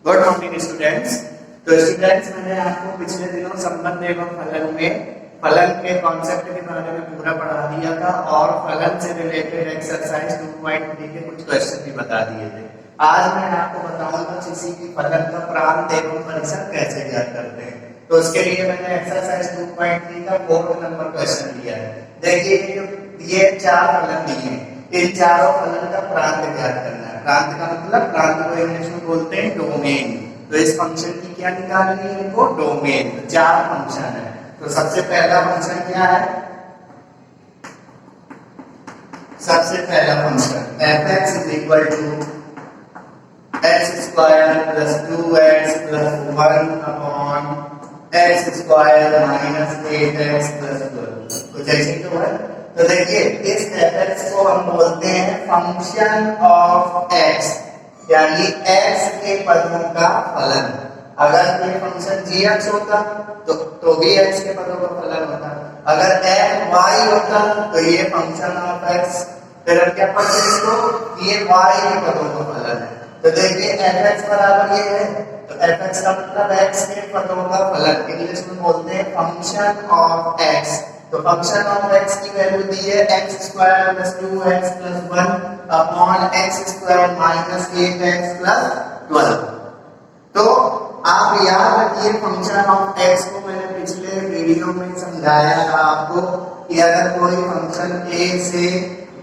Good morning students. तो students, मैंने आपको पिछले दिनों संबंध एवं फलन में फलन के कॉन्सेप्ट के बारे में पूरा पढ़ा दिया था और फलन से रिलेटेड एक्सरसाइज 2.3 के कुछ क्वेश्चन भी बता दिए थे। आज मैं आपको बताऊंगा किसी भी फलन का प्रांत एवं परिसर कैसे ज्ञात करते हैं। तो उसके लिए मैंने एक्सरसाइज 2.3 का 4 नंबर क्वेश्चन लिया है। देखिए, ये 4 फलन दिए हैं, इन चारों फलन का प्रांत ज्ञात करना है। प्रांत का मतलब, प्रांत को इंग्लिश में बोलते हैं डोमेन। तो इस फंक्शन की क्या निकालनी है, इनको डोमेन। तो 4 फंक्शन है। तो सबसे पहला फंक्शन क्या है? सबसे पहला function f(x) = x² + 2x + 1 upon x² - 8x + 12। कुछ ऐसे तो है। तो देखिए, इस f(x) को हम बोलते हैं फंक्शन ऑफ x, यानी x के पदों का फलन। अगर ये फंक्शन g(x) होता तो भी x के पदों का फलन होता। अगर f(y) होता तो ये फंक्शन ऑफ x, फिर हम क्या पढ़ते हैं इसको, ये y के पदों का फलन है। तो देखिए, f(x) बराबर ये है, तो f(x) का मतलब x के पदों का फलन। इंग्लिश में बोलते हैं फंक्शन ऑफ x। तो फंक्शन ऑफ x की वैल्यू दी है x² + 2x + 1 upon x² - 8x + 12। तो आप याद रखिए, फंक्शन ऑफ x को मैंने पिछले वीडियो में समझाया था आपको कि अगर कोई फंक्शन a से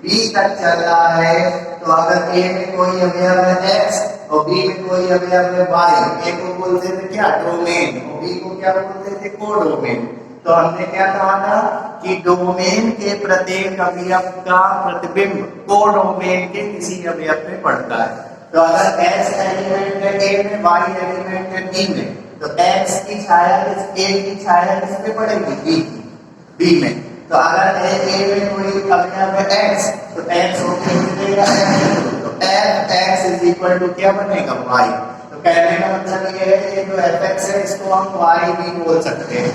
b तक चल रहा है, तो अगर a में कोई अवयव है x और b में कोई अवयव है y, a को बोलते थे क्या, डोमेन, और b को क्या बोलते थे, कोडोमेन। तो हमने क्या कहा था कि डोमेन के प्रत्येक अवयव का प्रतिबिंब कोडोमेन के किसी अवयव पे पड़ता है। तो अगर x एलिमेंट है a में, y एलिमेंट है b में, तो x की छाया a की छाया किस पे पड़ेगी, b में। तो अगर a में कोई अवयव है x, तो x होके मिलेगा तो f(x) = क्या बनेगा, y। तो कहने का मतलब ये है कि ये जो f(x) है, इसको हम y भी बोल सकते हैं।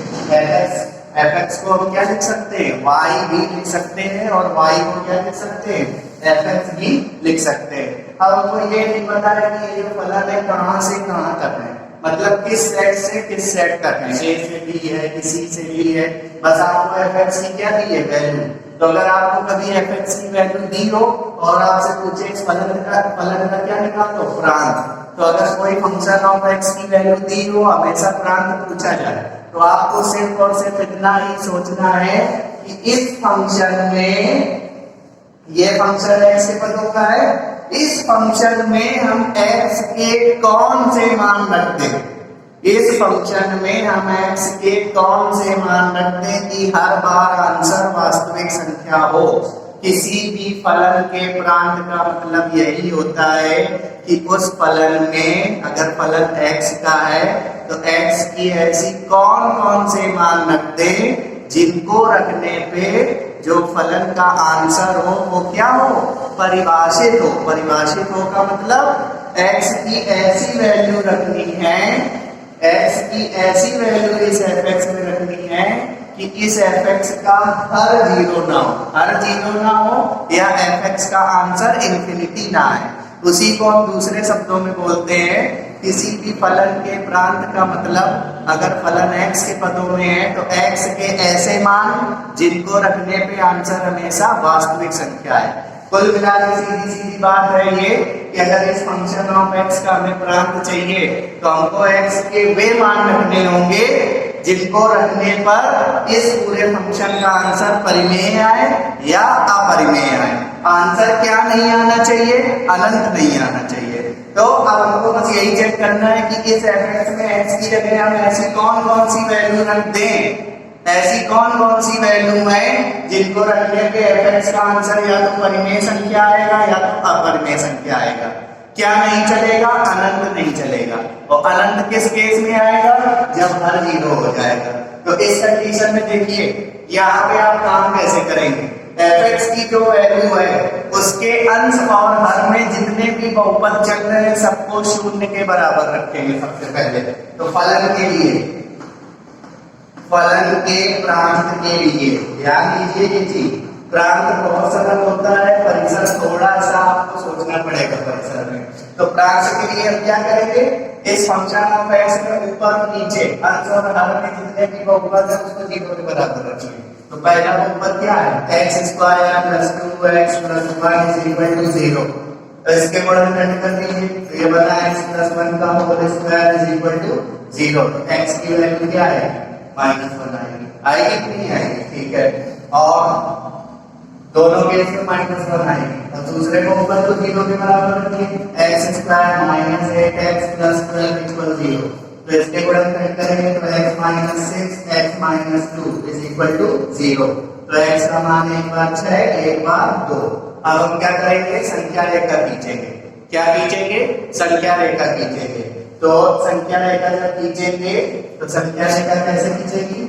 f(x) को हम क्या लिख सकते हैं, y भी लिख सकते हैं, और y को क्या लिख सकते हैं, f(x) भी लिख सकते हैं। अब हमको ये नहीं पता है कि ये जो फलन है कहां से कहां तक है, मतलब किस सेट से किस सेट तक है, a से b है कि c से d है। बस आपको f(x) की क्या दी है, वैल्यू। तो अगर आपको कभी f(x) की वैल्यू दी हो और आपसे पूछे इस फलन का क्या निकालो, प्रांत, तो अगर कोई फंक्शन ऑफ x की वैल्यू दी हो, हमेशा प्रांत पूछा जाए, तो आपको सिर्फ और सिर्फ इतना ही सोचना है कि इस फंक्शन में, ये फंक्शन x के पदों का है, इस फंक्शन में हम x के कौन से मान रखते हैं, इस फंक्शन में हम x के कौन से मान रखते हैं कि हर बार आंसर वास्तविक संख्या हो। किसी भी फलन के प्रांत का मतलब यही होता है कि उस फलन में, अगर फलन x का है, तो x की ऐसी कौन कौन से मान रखते हैं जिनको रखने पे जो फलन का आंसर हो वो क्या हो, परिभाषित हो। परिभाषित हो का मतलब x की ऐसी वैल्यू रखनी है, x की ऐसी वैल्यू इस f(x) में रखनी है कि इस f(x) का हर जीरो ना हो, हर जीरो ना हो, या f(x) का आंसर इंफिनिटी ना है। उसी को हम दूसरे शब्दों में बोलते हैं, किसी भी फलन के प्रांत का मतलब, अगर फलन x के पदों में है तो x के ऐसे मान जिनको रखने पे आंसर हमेशा वास्तविक संख्या है। कुल मिलाकर सीधी सीधी बात है ये कि अगर इस फंक्शन ऑफ x का हमें प्रांत चाहिए, तो हमको x के वे मान रखने होंगे जिनको रखने पर इस पूरे फंक्शन का आंसर परिमेय आए या अपरिमेय आए। आंसर क्या नहीं आना चाहिए, अनंत नहीं आना चाहिए। तो अब हमको बस यही चेक करना है कि इस f(x) में x की जगह हम ऐसी कौन कौन सी वैल्यू रख दें, ऐसी कौन कौन सी वैल्यू है जिनको रखने पे f(x) का आंसर या तो परिमेय संख्या आएगा या तो अपरिमेय संख्या आएगा। क्या नहीं चलेगा, अनंत नहीं चलेगा। और अनंत किस केस में आएगा, जब हर जीरो हो जाएगा। तो इस कंडीशन में देखिए, यहाँ पे आप काम कैसे करेंगे, f(x) की जो वैल्यू है उसके अंश और हर में जितने भी बहुपद चल रहे हैं सबको 0 के बराबर रखेंगे सबसे पहले। तो फलन के लिए, फलन के प्रांत के लिए ध्यान दीजिए ये चीज, प्रांत बहुत सरल होता है, परिसर थोड़ा सा आपको सोचना पड़ेगा परिसर में। तो प्रांत के लिए हम क्या करेंगे, इस फंक्शन ऑफ x में ऊपर और नीचे अंश और हर में जितने भी बहुपद है उसको 0 के बराबर रखिए। तो पहला बहुपद क्या है x square plus 2x plus 1 is equal to 0। तो इसके गुणनखंड कर दीजिए। तो ये बना x प्लस 1 का whole square is equal to 0। तो x की वैल्यू क्या है -1 आएगी। आएगी कि नहीं आएगी? ठीक है। और दोनों केस में -1 आएगी। और दूसरे को ऊपर तो 0 के बराबर रखिए। x square minus 8x plus 12 equal 0। तो इसके गुणनखंड करेंगे तो x minus 6 x minus 2 is equal to 0। तो x का मान एक बार 6 एक बार 2। अब हम क्या करेंगे संख्या रेखा खींचेंगे। क्या खींचेंगे? संख्या रेखा खींचेंगे। तो संख्या रेखा जब खींचेंगे तो संख्या रेखा कैसे खींचेगी?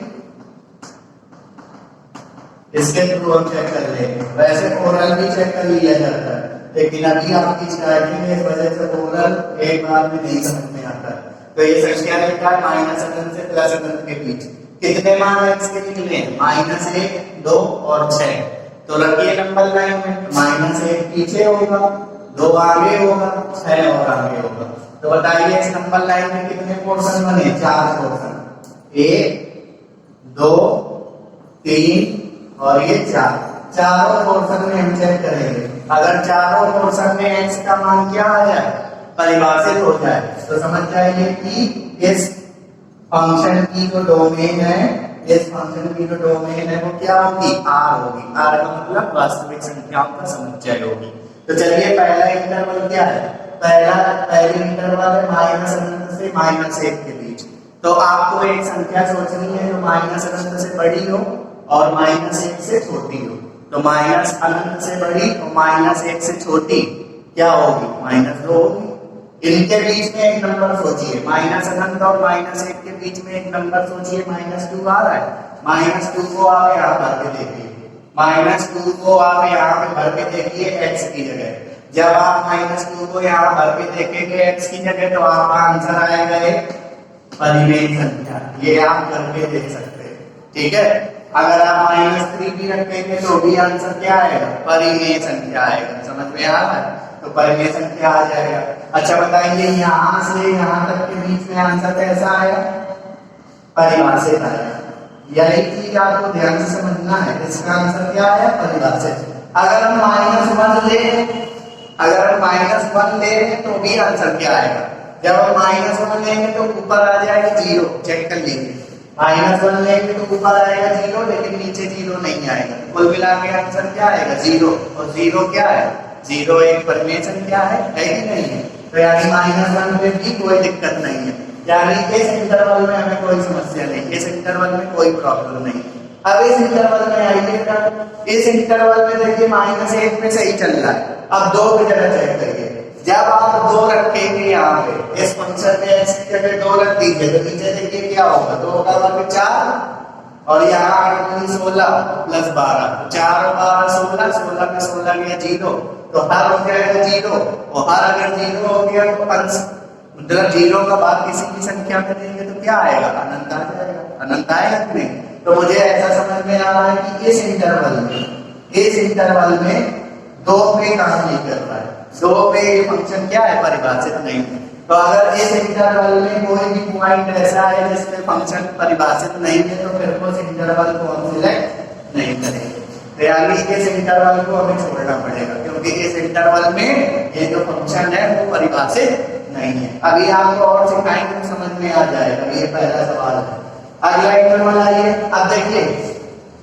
इसके थ्रू हम चेक कर लेंगे। वैसे ओरल भी चेक कर लिया जाता है लेकिन अभी आपकी स्टार्टिंग है इस वजह से ओरल एक बार में नहीं समझ में आता। तो ये संख्या रेखा माइनस अनंत से प्लस अनंत के बीच कितने मान x के निकले? -1 2 और 6। तो रखिए नंबर लाइन में -1 पीछे होगा 2 आगे होगा 6 और आगे होगा। तो बताइए इस नंबर लाइन में कितने पोर्शन बने? 4 पोर्शन 1 2 3 और ये 4। चारों पोर्शन में हम चेक करेंगे। अगर चारों पोर्शन में x का मान क्या आ जाए परिभाषित हो जाए तो समझ जाइए कि इस फंक्शन की जो डोमेन है इस फंक्शन की जो डोमेन है वो क्या होगी? R होगी। R का मतलब वास्तविक संख्याओं का समुच्चय होगी। तो चलिए पहला इंटरवल क्या है? पहली इंटरवल है -अनंत से -1 के बीच। तो आपको एक संख्या सोचनी है जो -अनंत से बड़ी हो और -1 से छोटी हो। तो -अनंत से बड़ी और -1 से छोटी क्या होगी? -2 होगी। इनके बीच में एक नंबर सोचिए। -अनंत और -1 के बीच में एक नंबर सोचिए। -2 आ रहा है। -2 को आप यहाँ भर के देखिए। -2 को आप यहाँ पे भर के देखिए x की जगह। जब आप -2 को यहाँ भर के देखेंगे x की जगह तो आपका आंसर आएगा एक परिमेय संख्या। ये आप करके देख सकते हैं। ठीक है। अगर आप -3 भी रखेंगे तो भी आंसर क्या आएगा? परिमेय संख्या आएगा। समझ में आ रहा है? तो परिमेय संख्या आ जाएगा। अच्छा बताइए यहाँ से यहाँ तक के बीच में आंसर कैसा आएगा? परिभाषित आएगा। यही चीज आपको ध्यान से समझना है। इसका आंसर क्या आया? परिभाषित। अगर हम -1 ले तो भी आंसर क्या आएगा? जब हम -1 लेंगे तो ऊपर आ जाएगा 0। चेक कर लीजिए। -1 लेंगे तो ऊपर आएगा 0 लेकिन नीचे 0 नहीं आएगा। कुल मिला के आंसर क्या आएगा? 0। और 0 क्या है? 0 एक परिमेय संख्या है कि नहीं है? तो यानी -1 में भी कोई दिक्कत नहीं है। यानी इस इंटरवल में हमें कोई समस्या नहीं, इस इंटरवल में कोई प्रॉब्लम नहीं। अब इस इंटरवल में आइएगा। इस इंटरवल में देखिए -1 में सही चल रहा है। अब 2 की जगह चेक करिए। जब आप 2 रखेंगे यहाँ पे इस फंक्शन में x की जगह 2 रख दीजिए तो नीचे देखिए क्या होगा? 2 का वर्ग 4 और यहाँ 8 16 प्लस 12 4 और 12 16 16 में 16 गया 0 तो हर हो जाएगा 0। और हर अगर 0 हो गया तो अंश मतलब 0 का बाद किसी भी संख्या में देंगे तो क्या आएगा? अनंत आ जाएगा। अनंत आएगा कि नहीं? तो मुझे ऐसा समझ में आ रहा है कि इस इंटरवल में 2 पे काम नहीं कर रहा है। 2 पे ये फंक्शन क्या है? परिभाषित नहीं है। तो अगर इस इंटरवल में कोई भी पॉइंट ऐसा है जिसमें फंक्शन परिभाषित नहीं है तो फिर उस इंटरवल को हम सिलेक्ट नहीं करेंगे। तो यानी इस इंटरवल को हमें छोड़ना पड़ेगा क्योंकि इस इंटरवल में ये जो फंक्शन है वो परिभाषित नहीं है। अभी आपको और सिखाएंगे तो समझ में आ जाएगा। ये पहला सवाल है। अगला इंटरवल आइए। अब देखिए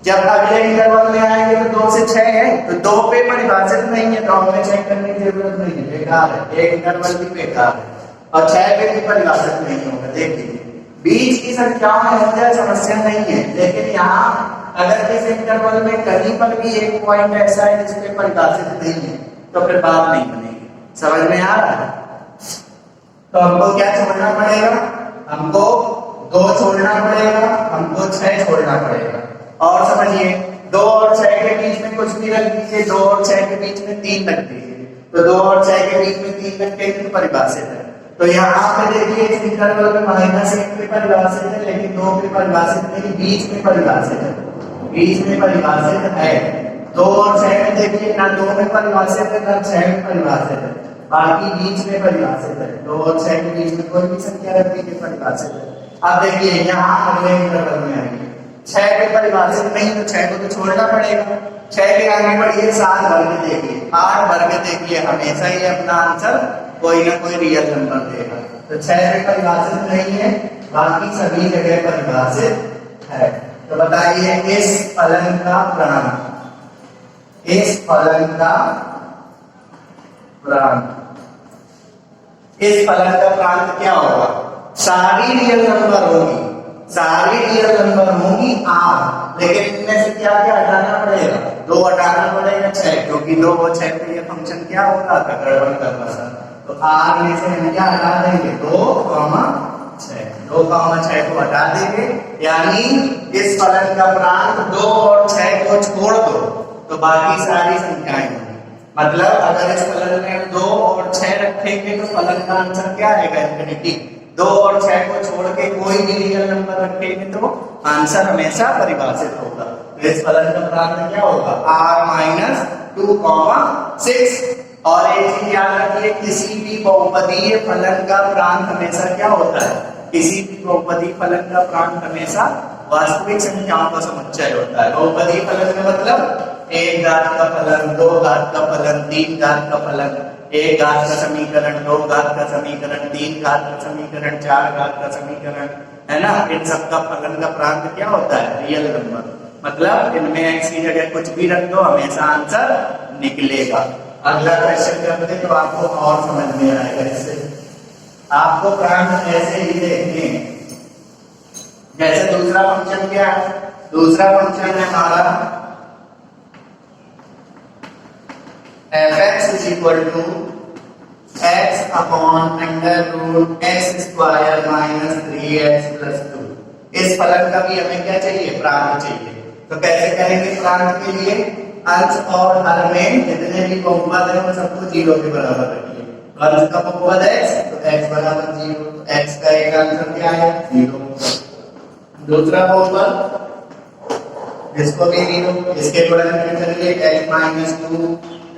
जब अगले इंटरवल में आएंगे तो 2 से 6 है तो 2 पे परिभाषित नहीं है तो हमें चेक करने की जरूरत नहीं है। बेकार है। एक इंटरवल भी बेकार है और 6 पे भी परिभाषित नहीं होगा। देख लीजिए बीच की संख्याओं में हो जाए समस्या नहीं है लेकिन यहाँ अगर इस इंटरवल में कहीं पर भी एक पॉइंट ऐसा है जिसपे परिभाषित नहीं है तो फिर बात नहीं बनेगी। समझ में आ रहा है? तो हमको क्या छोड़ना पड़ेगा? हमको 2 छोड़ना पड़ेगा, हमको 6 छोड़ना पड़ेगा। और समझिए 2 और 6 के बीच में कुछ भी रख दीजिए। 2 और 6 के बीच में 3 रख दीजिए। तो 2 और 6 के बीच में 3 रखेंगे तो परिभाषित है। तो यहाँ पे देखिए इस इंटरवल में -1 पे परिभाषित है लेकिन 2 पे परिभाषित नहीं, बीच में परिभाषित है। बीच में परिभाषित है। 2 और 6 में देखिए ना 2 में परिभाषित है ना 6 में परिभाषित है। बाकी बीच में परिभाषित है, 2 और 6 के बीच में कोई भी संख्या रख दीजिए, परिभाषित है। अब देखिए यहाँ अगले इंटरवल में आएंगे 6 के परिभाषित नहीं, तो 6 को तो छोड़ना पड़ेगा। 6 के आगे बढ़िए 7 भर के देखिए, 8 भर के देखिए, हमेशा ही अपना आंसर कोई ना कोई रियल नंबर देगा। तो 6 पे परिभाषित नहीं है, बाकी सभी जगह परिभाषित है। तो बताइए इस फलन का प्रांत, इस फलन का प्रांत, इस फलन का प्रांत क्या होगा? सारी रियल नंबर होगी, सारी रियल नंबर होगी आर, लेकिन इनमें से क्या क्या हटाना पड़ेगा? 2 हटाना पड़ेगा 6, क्योंकि 2 और 6 पे ये फंक्शन क्या होगा? गड़बड़ कर रहा था। तो आर में से हम क्या हटा देंगे? 2, 6, 2, 6 को हटा देंगे, यानी इस फलन का प्रांत 2 और 6 को छोड़ दो तो बाकी सारी संख्याएं होंगी। मतलब अगर इस फलन में 2 और 6 रखेंगे तो फलन का आंसर क्या आएगा? इंफिनिटी। 2 और 6 को छोड़ के कोई भी रियल नंबर रखेंगे तो आंसर हमेशा परिभाषित होगा। तो इस फलन का प्रांत क्या होगा? r - 2, 6। और एक चीज याद रखिए, किसी भी बहुपदीय फलन का प्रांत हमेशा क्या होता है? किसी भी बहुपदीय फलन का प्रांत हमेशा वास्तविक संख्याओं का समुच्चय होता है। बहुपदीय फलन में मतलब 1 घात का फलन, 2 घात का फलन, 3 घात का फलन, 1 घात का समीकरण, 2 घात का समीकरण, 3 घात का समीकरण, 4 घात का समीकरण, है ना? इन सब का फलन का प्रांत क्या होता है? Real number. मतलब इनमें x की जगह कुछ भी रख दो, हमेशा आंसर निकलेगा। अगला क्वेश्चन करते हैं तो आपको और समझ में आएगा। इससे आपको प्रांत ऐसे ही देखने, जैसे दूसरा फंक्शन क्या है? दूसरा फंक्शन है हमारा fx = x upon √x² - 3x + 2। इस फलन का भी हमें क्या चाहिए? प्रांत चाहिए। तो कैसे करेंगे प्रांत के लिए? अंश और हर में जितने भी बहुपद है उन सबको 0 के बराबर रखिए। अंश का बहुपद x, तो x बराबर 0, तो x का एक आंसर क्या है? 0। दूसरा बहुपद इसको भी 0, इसके गुणन में चलिए x - 2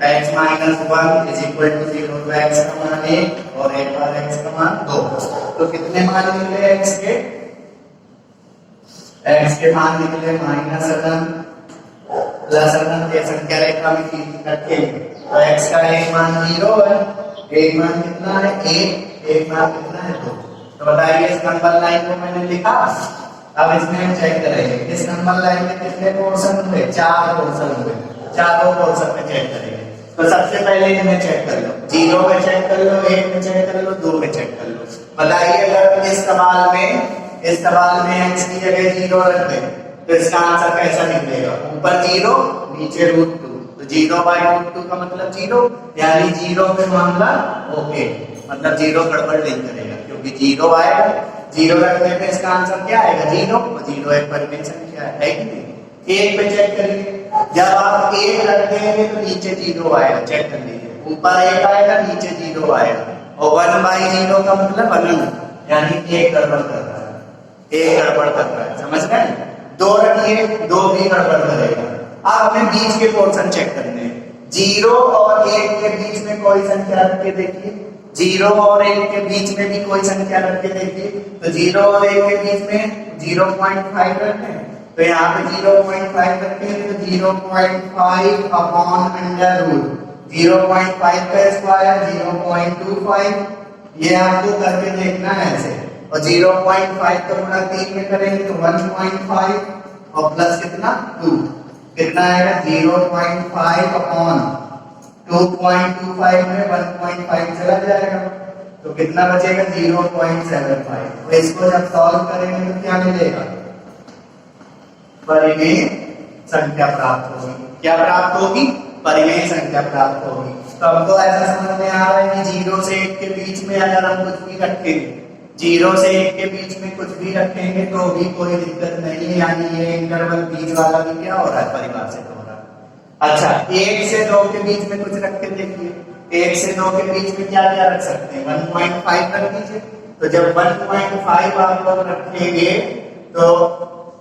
x - 1 = 0, तो x का मान 1 और एक बार x का मान 2। तो कितने मान निकले x के? x के मान निकले -1 प्लस अनंत, ये संख्या रेखा में रखेंगे तो x का एक मान 0 है, एक मान कितना है? 1, एक मान कितना है? 2। तो बताइए इस नंबर लाइन को मैंने लिखा। अब इसमें हम चेक करेंगे इस नंबर लाइन में कितने पोर्शन हुए? 4 पोर्शन हुए। चारों पोर्शन में चेक करेंगे। तो सबसे पहले इनमें चेक कर लो, 0 में चेक कर लो, 1 में चेक कर लो, 2 में चेक कर लो। बताइए अगर इस सवाल में x की जगह 0 रख दें तो इसका आंसर कैसा निकलेगा? ऊपर 0 नीचे √2, तो 0/√2 का मतलब 0, यानी 0 पे मामला ओके, मतलब 0 गड़बड़ नहीं करेगा क्योंकि 0 आएगा। 0 रखने पे इसका आंसर क्या आएगा? 0, और 0 एक परिमेय संख्या है कि नहीं? 1 पे चेक करिए, जब आप 1 रख देंगे तो नीचे 0 आएगा, चेक कर लीजिए, ऊपर 1 आएगा नीचे 0 आएगा, और 1/0 का मतलब अनंत, यानी 1 गड़बड़ कर रहा है, 1 गड़बड़ कर रहा है, समझ गए? 2 रखिए, 2 भी गड़बड़ करेगा। अब हमें बीच के पोर्शन चेक करने हैं। 0 और 1 के बीच में कोई संख्या रख के देखिए, 0 और 1 के बीच में भी कोई संख्या रख के देखिए। तो 0 और 1 के बीच में 0.5 रखते हैं, तो यहाँ पे 0.5 रखेंगे तो 0.5 अपॉन √, 0.5 का स्क्वायर 0.25, ये आपको करके देखना है ऐसे। और 0.5 का गुणा 3 में करेंगे तो 1.5 और प्लस कितना 2, कितना आएगा? 0.5 अपॉन 2.25 में 1.5 चला जाएगा, तो कितना बचेगा? 0.75। तो इसको जब सॉल्व करेंगे तो क्या मिलेगा? परिमेय संख्या प्राप्त होगी। क्या प्राप्त होगी? परिमेय संख्या प्राप्त होगी। तो हमको ऐसा समझ में आ रहा है कि 0 से 1 के बीच में अगर हम कुछ भी रखेंगे, 0 से 1 के बीच में कुछ भी रखेंगे तो भी कोई दिक्कत नहीं है, यानी ये इंटरवल बीच वाला भी क्या हो रहा है? परिभाषित हो रहा है। अच्छा, 1 से 2 के बीच में कुछ रख के देखिए, 1 से 2 के बीच में क्या क्या रख सकते हैं? 1.5 रख दीजिए। तो जब 1.5 आप लोग रखेंगे तो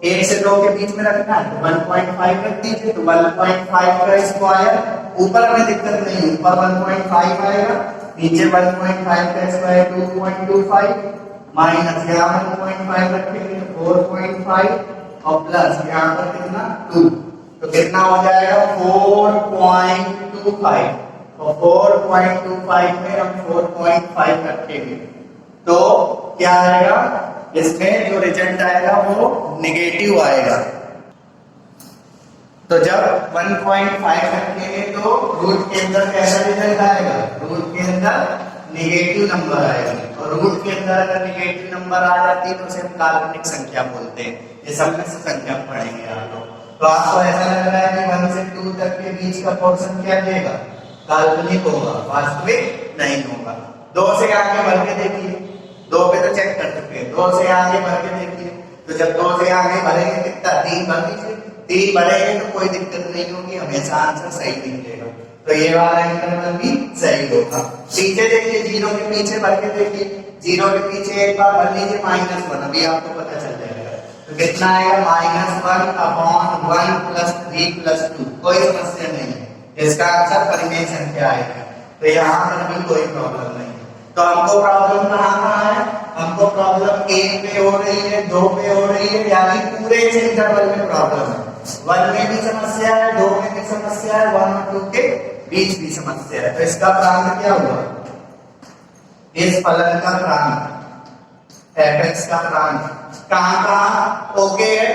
1 से 2 के बीच में रखना है तो 1.5 रख दीजिए, तो 1.5 का स्क्वायर, ऊपर हमें दिक्कत नहीं, ऊपर 1.5 आएगा, नीचे 1.5 का स्क्वायर 2.25 माइनस यहाँ पर 1.5 रखेंगे 4.5 और प्लस यहाँ पर कितना 2, तो कितना हो जाएगा 4.25 और 4.25 में हम 4.5 रखेंगे तो क्या आएगा, इसमें जो रिजल्ट आएगा वो निगेटिव आएगा। तो जब 1.5 रखेंगे तो रूट के अंदर कैसा रिजल्ट आएगा, रूट के अंदर निगेटिव नंबर आएगा और रूट के अंदर अगर निगेटिव नंबर आ जाती है तो उसे हम काल्पनिक संख्या बोलते हैं। ये सब में से संख्या पढ़ेंगे आप लोग। तो आपको ऐसा लग रहा है कि 1 से 2 तक के बीच का पोर्शन क्या देगा, काल्पनिक होगा, वास्तविक नहीं होगा। 2 से आगे बढ़ के देखिए, 2 पे तो चेक कर चुके हैं, 2 से आगे बढ़ के देखिए, तो जब 2 से आगे बढ़ेंगे कितना 3 भर दीजिए, 3 बढ़ेंगे तो कोई दिक्कत नहीं होगी, हमेशा आंसर सही निकलेगा। तो ये वाला इंटरवल भी सही होगा। पीछे देखिए 0 के पीछे बढ़ के देखिए, 0 के पीछे एक बार भर लीजिए -1, अभी आपको पता चल जाएगा। तो कितना आएगा -1/1 + 3 + 2, कोई समस्या नहीं है, इसका आंसर परिमेय संख्या आएगा। तो यहाँ पर भी कोई प्रॉब्लम नहीं है। तो हमको प्रॉब्लम कहाँ है, हमको प्रॉब्लम 1 पे हो रही है, 2 पे हो रही है, यानी पूरे इस इंटरवल में प्रॉब्लम है। 1 में भी समस्या है, 2 में भी समस्या है, 1 और 2 के बीच भी समस्या है। तो इसका प्रांत क्या हुआ, इस फलन का प्रांत fx का प्रांत कहाँ ओके है,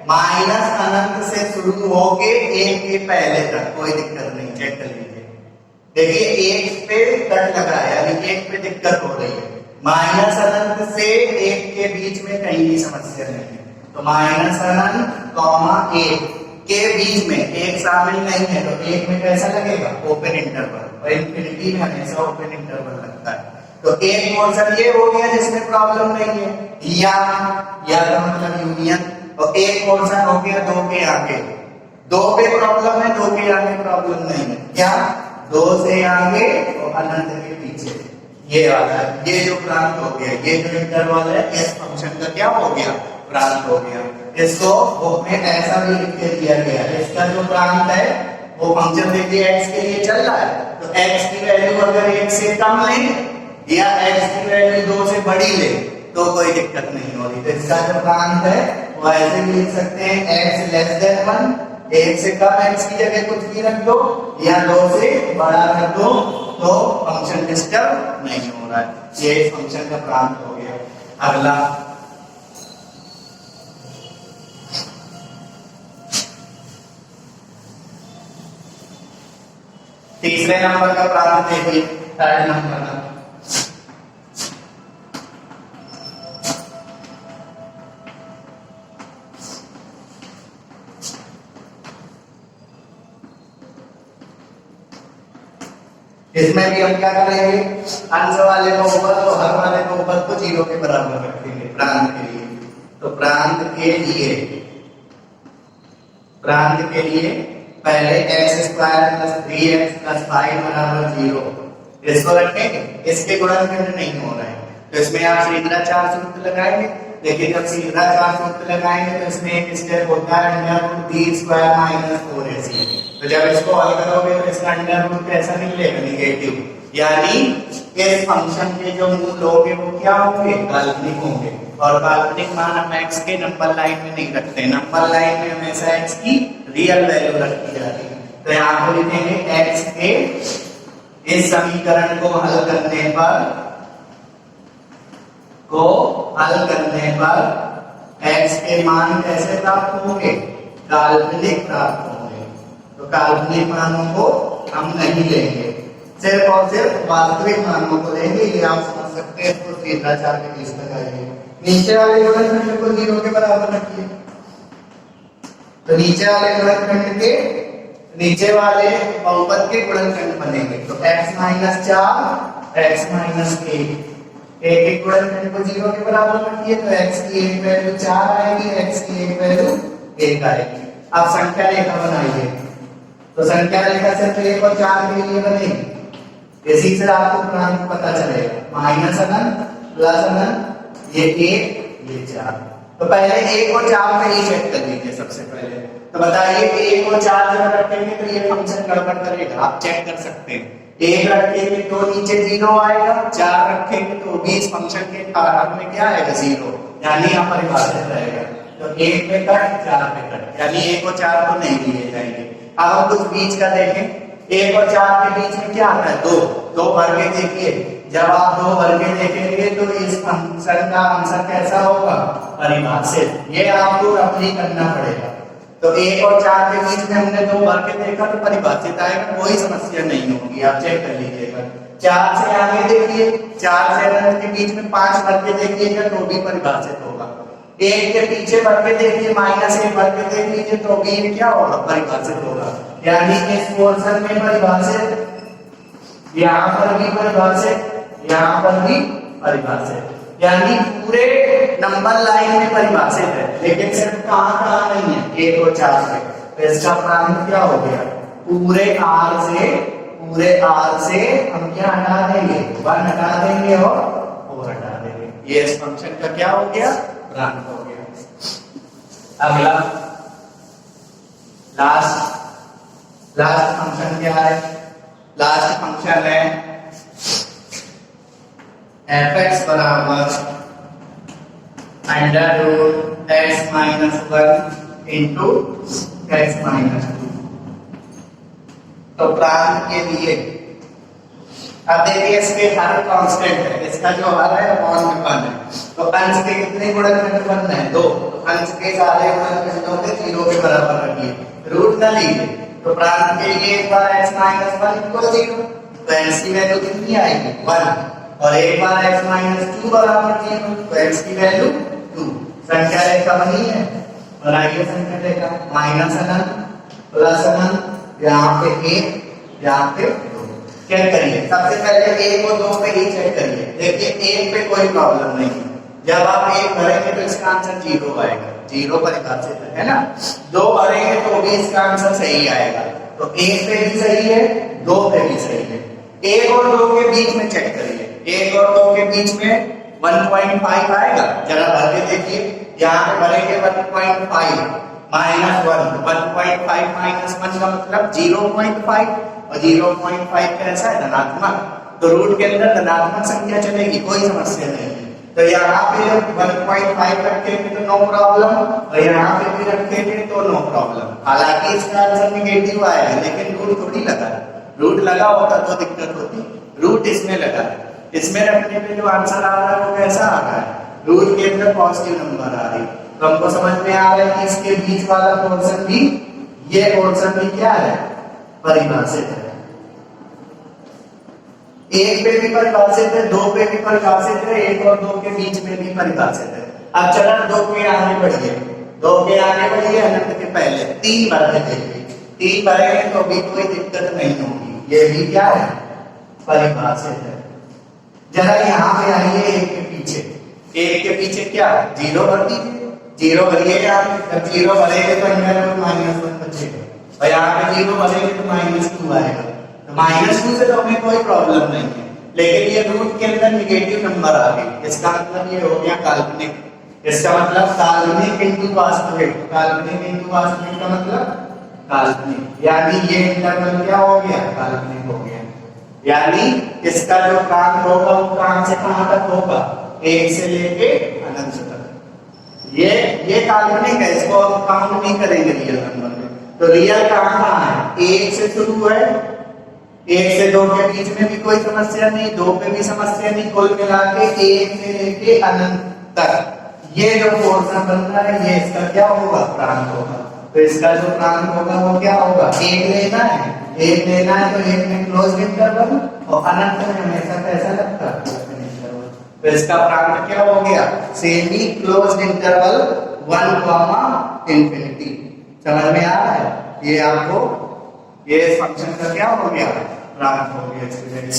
-अनंत से शुरू होके 1 के पहले तक, कोई दिक्कत नहीं, चेक कर लीजिए। देखिए 1 पे कट लगा है, यानी 1 पे दिक्कत हो रही है। -अनंत से 1 के बीच में कहीं भी समस्या नहीं है। तो -अनंत, 1 के बीच में 1 शामिल नहीं है, तो 1 में कैसा लगेगा, ओपन इंटरवल, और इंफिनिटी में हमेशा ओपन इंटरवल लगता है। तो एक पोर्शन ये हो गया जिसमें प्रॉब्लम नहीं है, या का मतलब यूनियन, और एक पोर्शन हो गया 2 के आगे, 2 पे प्रॉब्लम है, 2 के आगे प्रॉब्लम नहीं है, क्या 2 से आगे और अनंत के पीछे, ये वाला, ये जो प्रांत हो गया, ये जो इंटरवल है, इस फंक्शन का क्या हो गया, प्रांत हो गया। इसको बुक में ऐसा भी लिख के दिया गया है, इसका जो प्रांत है वो फंक्शन देखिए x के लिए चल रहा है, तो x की वैल्यू अगर 1 से कम ले या x की वैल्यू 2 से बड़ी ले तो कोई दिक्कत नहीं होगी। तो इसका जो प्रांत है वो ऐसे भी लिख सकते हैं, x < 1, 1 से कम x की जगह कुछ भी रख दो या 2 से बड़ा रख दो तो फंक्शन डिस्टर्ब नहीं हो रहा है, ये फंक्शन का प्रांत हो गया। अगला तीसरे नंबर का प्रांत देखिए, 3rd नंबर का, इसमें भी हम क्या करेंगे, अंश वाले को ऊपर तो हर वाले को ऊपर को 0 के बराबर रखेंगे प्रांत के लिए। तो प्रांत के लिए पहले x² + 3x + 5 = 0 इसको रखेंगे, इसके गुणनखंड नहीं हो रहे हैं, तो इसमें आप सीधा सूत्र लगाएंगे। देखिए जब सीधा सूत्र लगाएंगे तो इसमें एक स्टेप होता है √b² - 4ac, तो जब इसको हल करोगे तो इसका अंडर कैसा निकलेगा, निगेटिव, यानी इस फंक्शन के जो मूल होंगे वो क्या होंगे, काल्पनिक होंगे, और काल्पनिक मान हम x के नंबर लाइन में नहीं रखते, नंबर लाइन में हमेशा x की रियल वैल्यू रखी जाती है। तो यहाँ पर लिखेंगे x के इस समीकरण को हल करने पर x के मान कैसे प्राप्त होंगे, काल्पनिक प्राप्त होंगे। तो काल्पनिक मानों को हम नहीं लेंगे, सिर्फ और सिर्फ वास्तविक मानों को लेंगे, ये आप समझ सकते हैं। तो सीधा 4 के बीच लगाइए, नीचे वाले गुणनखंड को 0 के बराबर रखिए, तो नीचे वाले गुणनखंड के नीचे वाले बहुपद के गुणनखंड बनेंगे। तो x - 4 x - 1, एक गुणनखंड को 0 के बराबर रखिए, तो x की एक वैल्यू 4 आएगी, x की एक वैल्यू 1 आएगी। अब संख्या रेखा बनाइए, तो संख्या रेखा सिर्फ 1 और 4 के लिए बनेगी, इसी से आपको प्रांत पता चलेगा, -अनंत +अनंत, ये 1 ये 4। तो पहले 1 और 4 में ही चेक कर लीजिए सबसे पहले। तो बताइए 1 और 4 जब रखेंगे तो ये फंक्शन गड़बड़ करेगा, आप चेक कर सकते हैं। एक रखेंगे तो नीचे 0 आएगा, 4 रखेंगे तो भी इस फंक्शन के भाग में क्या आएगा 0, यानी यहाँ परिभाषित रहेगा। तो 1 पे कट 4 पे कट, यानी 1 और 4 को नहीं लिए जाएंगे। अब हम कुछ बीच का देखें, 1 और 4 के बीच में क्या आता है 2, 2 वर्गे देखिए, जब आप 2 वर्गे देखेंगे तो इस फंक्शन का आंसर कैसा होगा परिभाषित, ये आपको रफली करना पड़ेगा। तो 1 और 4 के बीच में हमने 2 वर्गे देखा तो परिभाषित आएगा, कोई समस्या नहीं होगी, आप चेक कर लीजिएगा। 4 से आगे देखिए, 4 से अनंत के बीच में 5 वर्गे देखिएगा तो भी परिभाषित होगा। 1 के पीछे वर्गे देखिए, -1 वर्गे देख लीजिए तो भी क्या होगा परिभाषित होगा, यानी इस पोर्शन में परिभाषित, यहाँ पर भी परिभाषित, यहाँ पर भी परिभाषित, यानी पूरे नंबर लाइन में परिभाषित है, लेकिन सिर्फ कहाँ नहीं है 1 और 4 पे। तो इसका प्रारंभ क्या हो गया, पूरे R से हम क्या हटा देंगे 1 हटा देंगे और 4 हटा देंगे, ये इस फंक्शन का क्या हो गया प्रारंभ हो गया। अगला लास्ट फंक्शन क्या है, लास्ट फंक्शन है f(x) बराबर √(x-1) इंटू x-2। तो प्रारंभ के लिए अब देखिए इसके हर कांस्टेंट है, इसका जो हर है 1 है, तो अंश के कितने गुणनखंड बनना है 2, तो अंश के सारे गुणनखंडों के 0 के बराबर रखिए, रूट न लीजिए। तो प्रारंभ के लिए एक बार x-1 इक्वल 0, तो x की वैल्यू कितनी आएगी 1, और एक बार x-2 बराबर 0, तो x की वैल्यू 2। संख्या रेखा बनी है, और आइए संख्या रेखा माइनस अनंत प्लस अनंत, यहाँ पे 1 यहाँ पे 2। चेक करिए, सबसे पहले 1 और 2 पे ही चेक करिए, देखिए 1 पे कोई प्रॉब्लम नहीं है, जब आप 1 भरेंगे तो इसका आंसर 0 आएगा, 0 परिभाषित है ना। 2 भरेंगे तो भी इसका आंसर सही आएगा, तो 1 पे भी सही है 2 पे भी सही है। 1 और 2 के बीच में चेक करिए, 1 और 2 के बीच में 1.5 आएगा, जरा भर के देखिए, यहाँ पे भरेंगे 1.5 -1, 1.5 -1 का मतलब 0.5, और 0.5 कैसा है धनात्मक, तो रूट के अंदर धनात्मक संख्या चलेगी, कोई समस्या नहीं है। तो यहाँ पे 1.5 रखेंगे तो नो प्रॉब्लम, और यहाँ पे भी रखेंगे तो नो प्रॉब्लम। हालांकि इसका आंसर निगेटिव आएगा, लेकिन रूट थोड़ी लगा है, रूट लगा होता तो दिक्कत होती, रूट इसमें लगा है, इसमें रखने पे जो आंसर आ रहा है वो कैसा आ रहा है, रूट के अंदर पॉजिटिव नंबर आ रही है। तो हमको समझ में आ रहा है कि इसके बीच वाला पोर्शन भी, ये पोर्शन भी क्या है परिभाषित है। 1 पे भी परिभाषित है, 2 पे भी परिभाषित है, 1 और 2 के बीच में भी परिभाषित है। अब चलो 2 के आगे बढ़िए, 2 के आगे बढ़िए, अनंत के पहले 3 भरने देखिए, 3 भरेंगे तो भी कोई दिक्कत नहीं होगी, ये भी क्या है परिभाषित है। जरा यहाँ पे आइए 1 के पीछे, 1 के पीछे क्या 0 भर दीजिए, 0 भरिए, जब 0 भरेंगे तो -1 बचेगा, और यहाँ पे 0 भरेंगे तो -2 आएगा, तो -2 से तो हमें कोई प्रॉब्लम नहीं है, लेकिन ये रूट के अंदर निगेटिव नंबर आ गए, इसका मतलब ये हो गया काल्पनिक, इसका मतलब काल्पनिक इंटू वास्तविक, काल्पनिक इंटू वास्तविक का मतलब काल्पनिक, यानी ये इंटरवल क्या हो गया काल्पनिक हो गया, यानी इसका जो प्रांत होगा वो कहां से कहां तक होगा 1 से लेके अनंत तक, ये काल्पनिक है, इसको हम काउंट नहीं करेंगे रियल नंबर में। तो रियल कहां है 1 से शुरू है, 1 से 2 के बीच में भी कोई समस्या नहीं, 2 पे भी समस्या नहीं, कुल मिला के 1 से लेके अनंत तक ये जो पोर्शन बन रहा है ये इसका क्या होगा प्रांत होगा। तो इसका जो प्रांत होगा वो क्या होगा 1 लेना है, 1 लेना है तो 1 में क्लोज इंटरवल, और अनंत में हमेशा कैसा लगता है ओपन इंटरवल। तो इसका प्रांत क्या हो गया सेमी क्लोज्ड इंटरवल 1, इंफिनिटी। समझ में आ रहा है, ये आपको ये फंक्शन का क्या हो गया प्रांत हो गया स्टूडेंट्स।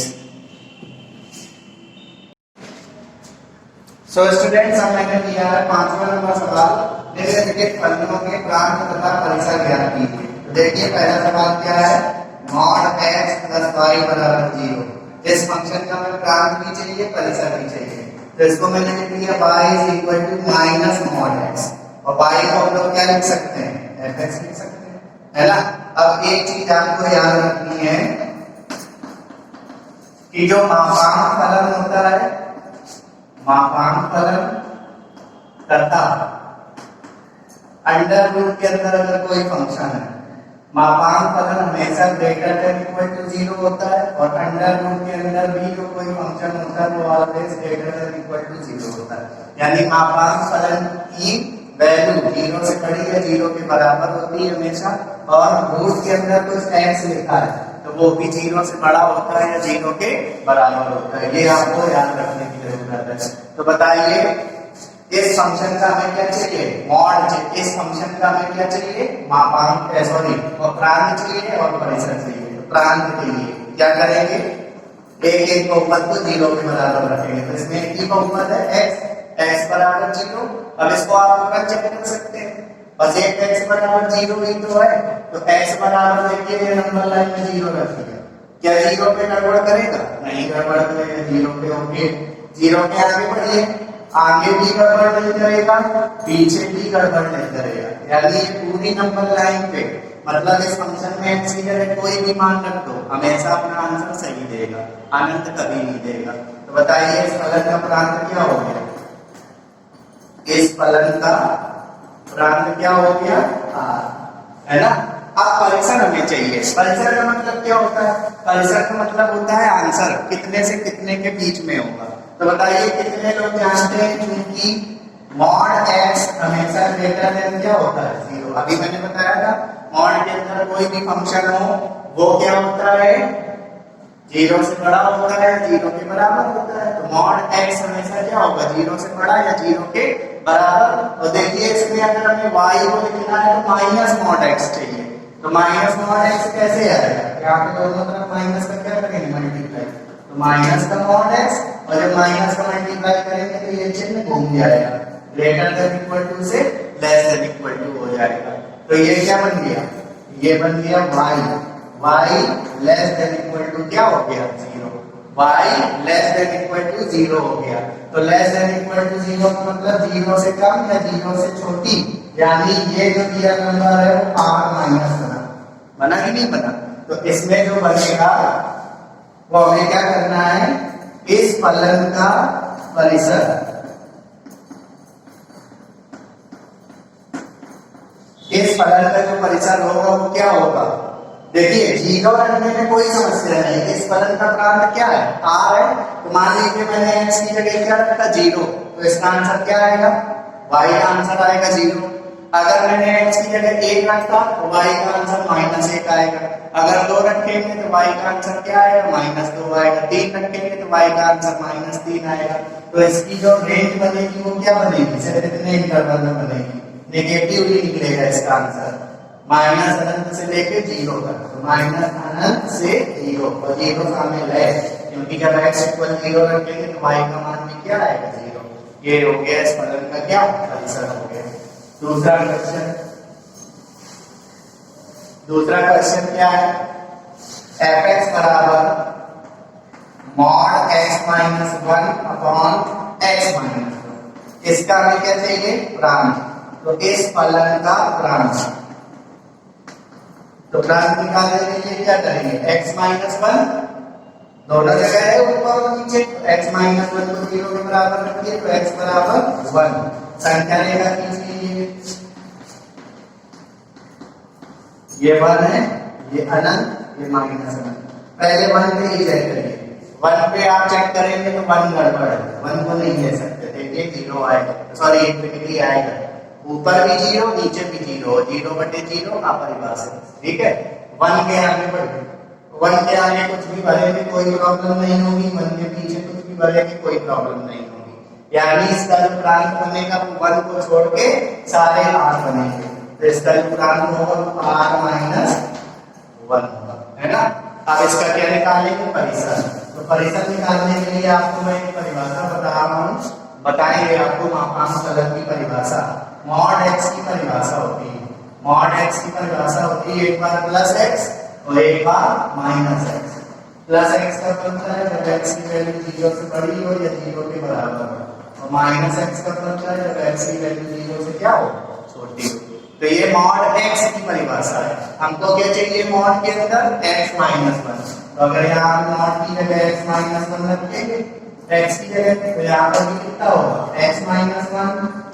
सो स्टूडेंट्स अब मैंने दिया है 5वां नंबर सवाल, निम्नलिखित फलनों के प्रांत तथा परिसर ज्ञात कीजिए। तो देखिए पहला सवाल क्या है, mod x + y = 0। इस फंक्शन का हमें प्रांत भी चाहिए परिसर भी चाहिए, तो इसको मैंने लिख दिया y = -mod x, और y को हम लोग क्या लिख सकते हैं fx लिख सकते हैं, है ना। अब एक चीज आपको याद रखनी है कि जो मापांक फलन होता है, मापांक फलन तथा अंडर रूट के अंदर अगर कोई फंक्शन है, मापांक फलन हमेशा ग्रेटर देन इक्वल टू 0 होता है और अंडर रूट के अंदर भी जो कोई फंक्शन होता है वो always greater than equal to 0 होता है। यानी मापांक फलन की वैल्यू 0 से बड़ी या 0 के बराबर होती है हमेशा, और रूट के अंदर कुछ x लिखा है तो वो भी 0 से बड़ा होता है या 0 के बराबर होता है। ये आपको याद रखने की जरूरत है। तो बताइए इस फंक्शन का हमें क्या चाहिए, मॉड। इस फंक्शन का हमें क्या चाहिए, मापांक सॉरी और प्रांत चाहिए और परिसर चाहिए। तो प्रांत के लिए क्या करेंगे, एक एक बहुपद को 0 के बराबर रखेंगे। तो इसमें एक ही बहुपद है x बराबर 0। अब इसको आप ऊपर चेक कर सकते हैं, बस एक x बराबर 0 ही तो है। तो x बराबर देखिए नंबर लाइन में 0 रखिए, क्या 0 पे गड़बड़ करेगा, नहीं गड़बड़ करेगा, 0 पे ओके। 0 के आगे बढ़िए, आगे भी गड़बड़ नहीं करेगा, पीछे भी गड़बड़ नहीं करेगा। यानी ये पूरी नंबर लाइन पे, मतलब इस फंक्शन में x की जगह कोई भी मान रख दो, हमेशा अपना आंसर सही देगा, अनंत कभी नहीं देगा। तो बताइए इस फलन का प्रांत क्या हो गया, इस फलन का प्रांत क्या हो गया, है ना। अब परिसर हमें चाहिए। परिसर का मतलब क्या होता है, परिसर का मतलब होता है आंसर कितने से कितने के बीच में होगा। तो बताइए कितने लोग जानते हैं क्योंकि मॉड x हमेशा ग्रेटर देन क्या होता है, 0। अभी मैंने बताया था मॉड के अंदर कोई भी फंक्शन हो वो क्या होता है, 0 से बड़ा होता है, 0 के बराबर होता है। तो मॉड x हमेशा क्या होगा, 0 से बड़ा या 0 के बराबर। और देखिए इसमें अगर हमें y को लिखना है तो माइनस मॉड x चाहिए। तो माइनस मॉड x कैसे आएगा, यहाँ पे दोनों तरफ माइनस का क्या करेंगे, मल्टीप्लाई। तो माइनस का मॉड x, और जब माइनस का मल्टीप्लाई करेंगे तो ये चिन्ह घूम जाएगा, ग्रेटर देन इक्वल टू से लेस देन इक्वल टू हो जाएगा। तो ये क्या बन गया, ये बन गया y less than equal to क्या हो गया, 0। y less than equal to 0 हो गया। तो लेस देन इक्वल टू 0 का मतलब 0 से कम या 0 से छोटी, यानी ये जो दिया नंबर है वो r माइनस बना कि नहीं बना। तो इसमें जो बनेगा वो हमें क्या करना है, इस फलन का परिसर, इस फलन का जो परिसर होगा वो क्या होगा, देखिए 0 रखने में कोई समस्या नहीं। इस फलन का प्रांत क्या है, r है। तो मान लीजिए मैंने x की जगह क्या रखा, 0, तो इसका आंसर क्या आएगा, y का आंसर आएगा 0। अगर मैंने x की जगह 1 रखा तो y का आंसर -1 आएगा। अगर 2 रखेंगे तो y का आंसर क्या आएगा, -2 आएगा। 3 रखेंगे तो y का आंसर -3 आएगा। तो इसकी जो रेंज बनेगी वो क्या बनेगी, सिर्फ इतने इंटरवल में बनेगी, नेगेटिव ही निकलेगा इसका आंसर, माइनस अनंत से लेके 0 तक। तो माइनस अनंत से 0 और 0 शामिल है, क्योंकि जब x इक्वल 0 रखेंगे तो y का मान भी क्या आएगा, 0। ये हो गया इस फलन का क्या परिसर हो गया। दूसरा क्वेश्चन क्या है, fx बराबर mod x minus 1 upon x minus 1। इसका हमें क्या चाहिए, प्रांत। तो इस फलन का प्रांत, तो प्रांत निकालने के लिए क्या करेंगे, x माइनस 1 दोनों जगह है ऊपर और नीचे, x माइनस 1 को 0 के बराबर रखिए तो x बराबर 1। संख्या रेखा कीजिए, ये 1 है, ये अनंत, ये माइनस अनंत। पहले 1 पे ही चेक करिए, 1 पे आप चेक करेंगे तो 1 गड़बड़ है, 1 को नहीं ले सकते, देखिए 0 आएगा, सॉरी इंफिनिटी आएगा, ऊपर भी 0 नीचे भी 0, 0/0 अपरिभाषित, ठीक है। 1 के आगे बढ़े, 1 के आगे कुछ भी भरेंगे कोई प्रॉब्लम नहीं होगी, 1 के पीछे कुछ भी भरेंगे कोई प्रॉब्लम नहीं होगी। यानी इसका जो प्रांत बनेगा वो 1 को छोड़ के सारे r बनेंगे। तो इसका जो प्रांत होगा वो r माइनस 1 होगा, है ना। अब इसका क्या निकालेंगे, परिसर। तो परिसर निकालने के लिए आपको मैं एक परिभाषा बता रहा हूँ, बताएंगे आपको मापांक फलन की परिभाषा। मॉड x की परिभाषा होती है, मॉड x की परिभाषा होती है एक बार प्लस x और एक बार माइनस x। प्लस x का मतलब है जब x की वैल्यू 0 से बड़ी हो या 0 के बराबर हो, और माइनस x का मतलब है जब x की वैल्यू 0 से क्या हो, छोटी हो। तो ये मॉड x की परिभाषा है। हमको क्या चाहिए मॉड के अंदर, x माइनस 1। तो अगर यहाँ नॉट की जगह x माइनस वन रखेंगे x की जगह, तो यहाँ पर भी कितना होगा x माइनस वन,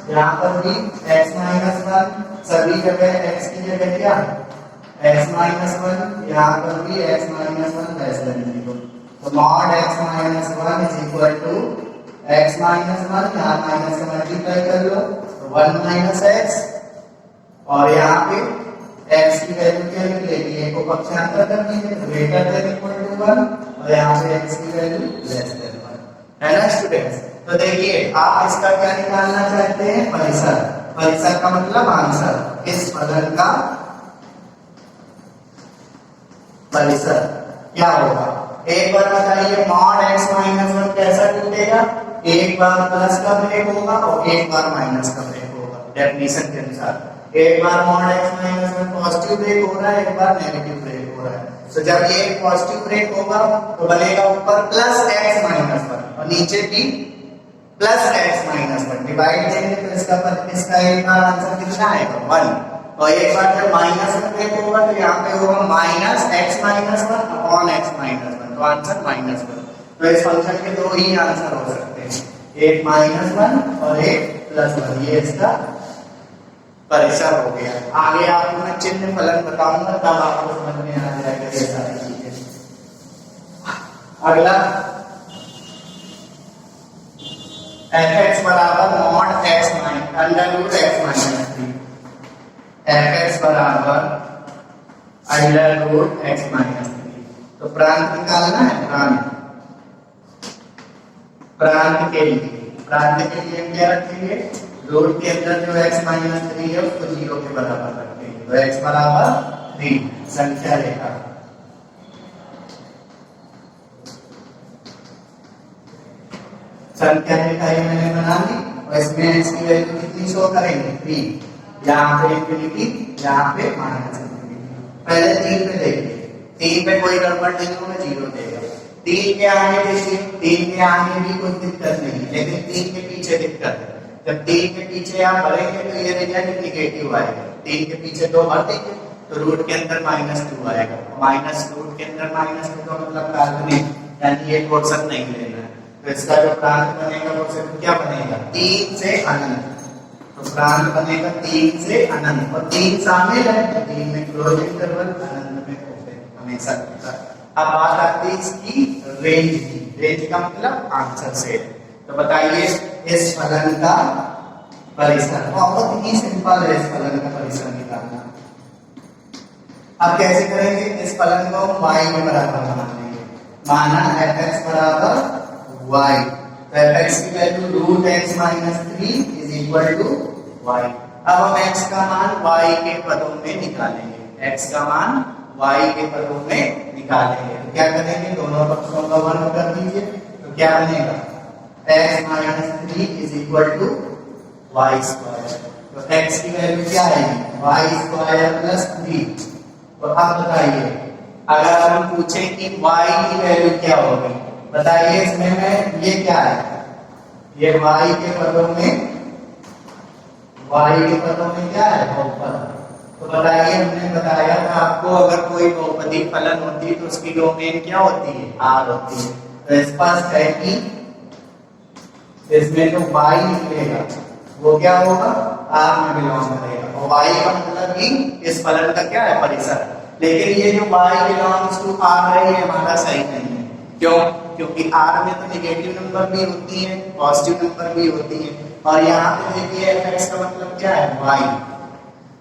यहाँ पर भी x माइनस वन, सभी जगह x की जगह क्या x माइनस वन, यहाँ पर भी x minus one less than 0। तो mod x minus one is equal to x minus one, यहाँ माइनस से मल्टीप्लाई कर लो तो 1 माइनस x, और यहाँ पे x की वैल्यू क्या निकलेगी, a को पक्षांतर कर दीजिए तो ग्रेटर देन इक्वल टू 1, और यहाँ पे x की वैल्यू लेस देन 1 है ना स्टूडेंट्स। तो देखिए आप इसका क्या निकालना चाहते हैं, परिसर। परिसर का मतलब आंसर, इस फलन का परिसर क्या होगा। एक बार बताइए मॉड x माइनस वन कैसा टूटेगा, एक बार प्लस का ब्रेक होगा और एक बार माइनस का ब्रेक होगा डेफिनेशन के अनुसार। एक बार mod x minus one positive break हो रहा है, एक बार नेगेटिव ब्रेक हो रहा है। तो जब ये पॉजिटिव ब्रेक होगा तो बनेगा ऊपर प्लस x माइनस वन और नीचे भी plus x minus one, divide देंगे तो इसका एक बार आंसर कितना आएगा 1, और एक बार जब माइनस में ब्रेक होगा तो यहाँ पे होगा minus x minus one upon x minus one, तो आंसर माइनस वन। तो इस फंक्शन के दो ही आंसर हो सकते हैं, एक माइनस वन और एक प्लस वन, ये इसका परिसर हो गया। आगे आपको मैं चिन्ह फलन बताऊंगा तब आपको समझ में आ जाएगा ये सारी चीजें। अगला fx बराबर mod x minus under root x minus 3, fx बराबर अंडर रूट x माइनस 3। तो प्रांत निकालना है, प्रांत के लिए क्या रखेंगे, रूट के अंदर जो x माइनस 3 है उसको 0 के बराबर रखेंगे, तो x बराबर 3 संख्या रेखा। संख्या रेखा ये मैंने बना दी और इसमें x की वैल्यू कितनी शो करेंगे 3, यहाँ पे इंफिनिटी, यहाँ पे माइनस इंफिनिटी। पहले 3 पे देखिए, 3 पे कोई गड़बड़ नहीं होगा 0 देगा। 3 के आगे देखिए, 3 के आगे भी कोई दिक्कत नहीं, लेकिन 3 के पीछे दिक्कत है। जब 3 के पीछे आप भरेंगे तो ये रिजल्ट नेगेटिव आएगा। 3 के पीछे 2 भर देंगे तो रूट के अंदर -2 आएगा, माइनस रूट के अंदर -2 का मतलब काल्पनिक, यानी ये पोर्शन नहीं लेना है। तो इसका जो प्रांत बनेगा वो सिर्फ क्या बनेगा 3 से अनंत, तो प्रांत बनेगा 3 से अनंत, और 3 शामिल है तो 3 में क्लोज इंटरवल, अनंत में ओपन हमेशा रहता है। अब बात आती है इसकी रेंज की, रेंज का मतलब आंसर से। तो बताइए इस फलन का परिसर, बहुत ही सिंपल है इस फलन का परिसर निकालना। अब कैसे करेंगे, इस फलन को हम y के बराबर बना लेंगे, माना fx बराबर y, तो fx की value root x minus 3 is equal to y। अब हम x का मान y के पदों में निकालेंगे, x का मान y के पदों में निकालेंगे। तो क्या करेंगे, दोनों पक्षों का वर्ग कर दीजिए, तो क्या बनेगा x minus 3 is equal to y square. तो x की वैल्यू क्या आएगी y स्क्वायर प्लस 3। तो अब बताइए अगर हम पूछें कि y की वैल्यू क्या होगी, बताइए इसमें में ये क्या है, ये y के पदों में क्या है बहुपद। तो बताइए हमने बताया था आपको अगर कोई बहुपदी फलन होती है तो उसकी डोमेन क्या होती है r होती है। तो स्पष्ट है कि इसमें जो y निकलेगा वो क्या होगा r में बिलोंग करेगा, और y का मतलब ही इस फलन का क्या है परिसर। लेकिन ये जो y बिलोंग्स टू r है ये हमारा सही नहीं है, क्यों, क्योंकि r में तो नेगेटिव नंबर भी होती है पॉजिटिव नंबर भी होती है, और यहाँ पे देखिए fx का मतलब क्या है y,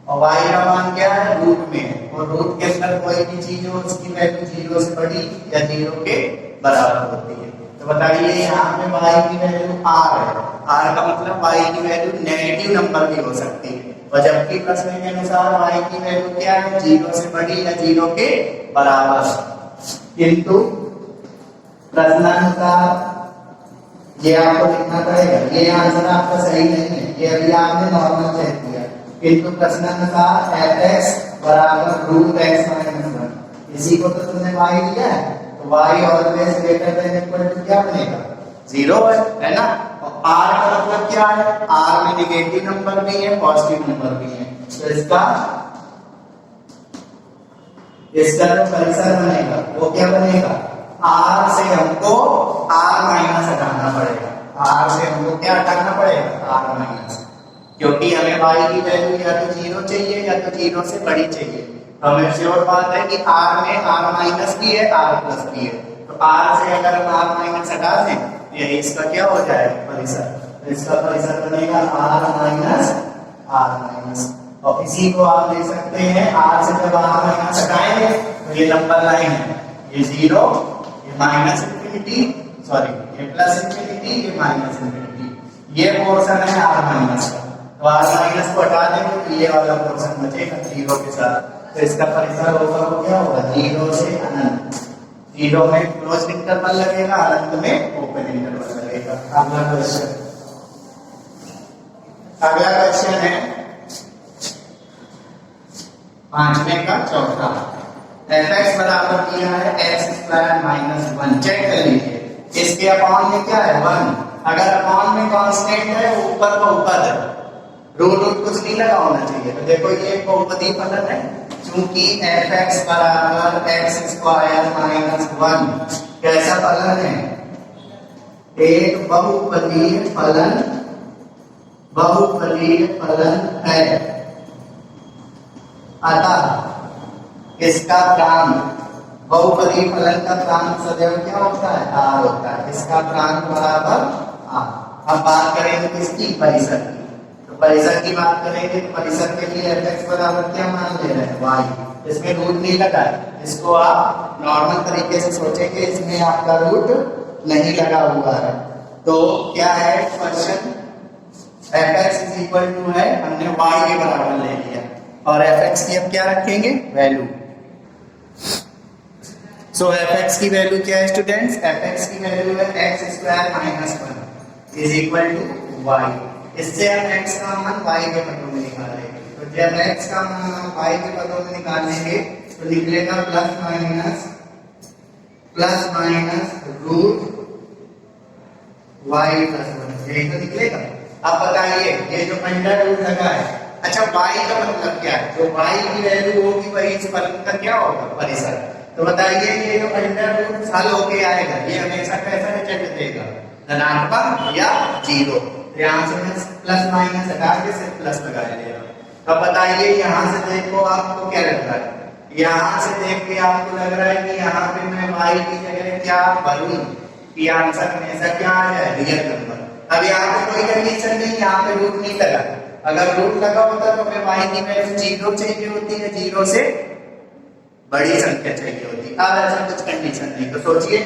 और y का मान क्या है रूट में है, और रूट के अंदर कोई भी चीज हो उसकी वैल्यू 0 से बड़ी या 0 के बराबर होती है। तो बताइए यहाँ पे y की वैल्यू r है, r का मतलब y की वैल्यू नेगेटिव नंबर भी हो सकती है, और जबकि प्रश्न के अनुसार y की वैल्यू क्या है 0 से बड़ी या 0 के बराबर। किंतु प्रश्नानुसार ये आपको लिखना पड़ेगा, ये आंसर आपका सही नहीं है, ये अभी आपने नॉर्मल चेक किया। किंतु प्रश्नानुसार fx बराबर रूट x माइनस 1, इसी को तो तुमने y दिया है, तो y always greater than equal to क्या बनेगा 0 है ना। और r का मतलब क्या है, r में नेगेटिव नंबर भी है पॉजिटिव नंबर भी है, तो इसका इसका जो परिसर बनेगा वो क्या बनेगा, r से हमको r माइनस हटाना पड़ेगा, r से हमको क्या हटाना पड़ेगा, r माइनस, क्योंकि हमें y की वैल्यू या तो 0 चाहिए या तो 0 से बड़ी चाहिए। तो हमें श्योर बात है कि r में r माइनस भी है r प्लस भी है, तो r से अगर हम r माइनस हटा दें ये इसका क्या हो जाएगा परिसर, तो इसका परिसर बनेगा r माइनस r माइनस। और इसी को आप देख सकते हैं r से जब r माइनस हटाएंगे तो ये नंबर लाइन है, ये 0, ये माइनस इंफिनिटी, सॉरी ये प्लस इंफिनिटी, ये माइनस इंफिनिटी, ये पोर्शन है r माइनस का। तो r माइनस को हटा देंगे तो ये वाला पोर्शन बचेगा 0 के साथ, तो इसका परिसर होगा वो क्या होगा 0 से अनंत, 0 में क्लोज इंटरवल लगेगा, अनंत में ओपन इंटरवल लगेगा। अगला क्वेश्चन है 5वें का चौथा, fx बराबर दिया है x स्क्वायर माइनस 1, चेक कर लीजिए इसके अपॉन में क्या है 1, अगर अपॉन में कांस्टेंट है ऊपर का ऊपर है, रूट कुछ नहीं लगा होना चाहिए। तो देखो ये बहुपदी फलन है, क्योंकि fx बराबर x स्क्वायर माइनस 1 कैसा फलन है, एक बहुपदीय फलन, बहुपदीय फलन है, अतः इसका प्रांत, बहुपदीय फलन का प्रांत सदैव क्या होता है r होता है, इसका प्रांत बराबर r। अब बात करेंगे किसकी, परिसर की, तो परिसर की बात करेंगे तो परिसर के लिए fx बराबर क्या मान ले रहे हैं y, इसमें रूट नहीं लगा है, इसको आप नॉर्मल तरीके से सोचेंगे इसमें आपका रूट नहीं लगा हुआ है, तो क्या है question fx is equal to है, हमने y के बराबर ले लिया और fx की अब क्या रखेंगे वैल्यू। सो fx की वैल्यू क्या है स्टूडेंट्स, fx की वैल्यू है x square minus 1 is equal to y, इससे हम x का मान y के पदों में निकालेंगे, तो जब x का मान हम y के पदों में निकालेंगे तो निकलेगा plus minus root y plus 1, यही तो निकलेगा। अब बताइए ये जो अंडर रूट लगा है, अच्छा y का मतलब क्या है, जो y की वैल्यू होगी वही इस फलन का क्या होगा परिसर, तो बताइए ये जो अंडर रूट हल होके आएगा ये हमेशा कैसा रिजल्ट देगा, धनात्मक या 0, यहाँ से मैं प्लस माइनस हटा के सिर्फ प्लस लगा लिया। तो बताइए यहाँ से देखो आपको क्या लग रहा है, यहाँ से देख के आपको लग रहा है कि यहाँ पे मैं y की जगह क्या भरूं कि आंसर हमेशा क्या आ जाए रियल नंबर। अब यहाँ पे कोई कंडीशन नहीं, यहाँ पे रूट नहीं लगा, अगर रूट लगा होता तो हमें y की वैल्यू 0 चाहिए होती है, 0 से बड़ी संख्या चाहिए होती, अब ऐसा कुछ कंडीशन नहीं। तो सोचिए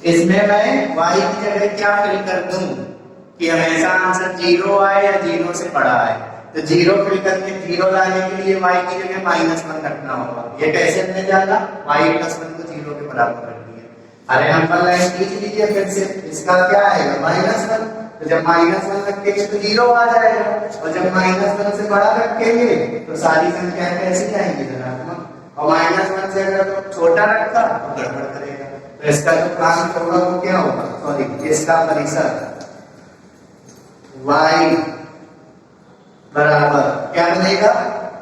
इसमें मैं y की जगह क्या फिल कर दूं कि हमेशा आंसर 0 आए या 0 से बड़ा आए, तो 0 फिल करके 0 लाने के लिए y की जगह -1 रखना होगा। ये कैसे हमने जाना, y + 1 को 0 के बराबर कर दिया। अरे नंबर लाइन खींच लीजिए फिर से, इसका क्या आएगा -1, तो जब -1 रखेंगे तो 0 आ जाएगा, और जब -1 से बड़ा रखेंगे तो सारी संख्या कैसी जाएंगी धनात्मक, और -1 से अगर तो छोटा रखा तो गड़बड़ करेगा। तो इसका जो प्रांत होगा वो क्या होगा, सॉरी इसका परिसर y बराबर क्या बनेगा,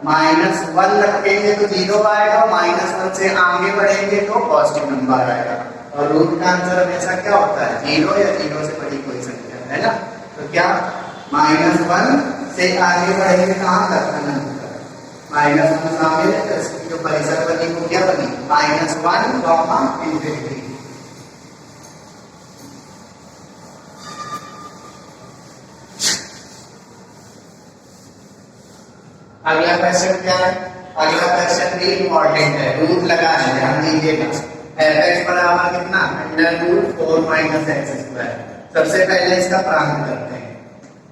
-1 रखेंगे तो 0 आएगा, -1 से आगे बढ़ेंगे तो पॉजिटिव नंबर आएगा, और रूट का आंसर हमेशा क्या होता है 0 या 0 से बड़ी कोई संख्या है ना। तो क्या -1 से आगे बढ़ेंगे कहाँ तक, अनंत तक, -1 शामिल है, तो इसकी जो परिसर बनी वो क्या बनी -1, इंफिनिटी। अगला क्वेश्चन क्या है, अगला क्वेश्चन भी इंपॉर्टेंट है, रूट लगा है, ध्यान दीजिएगा। fx बराबर कितना, √4 - x²। सबसे पहले इसका प्रांत करते हैं,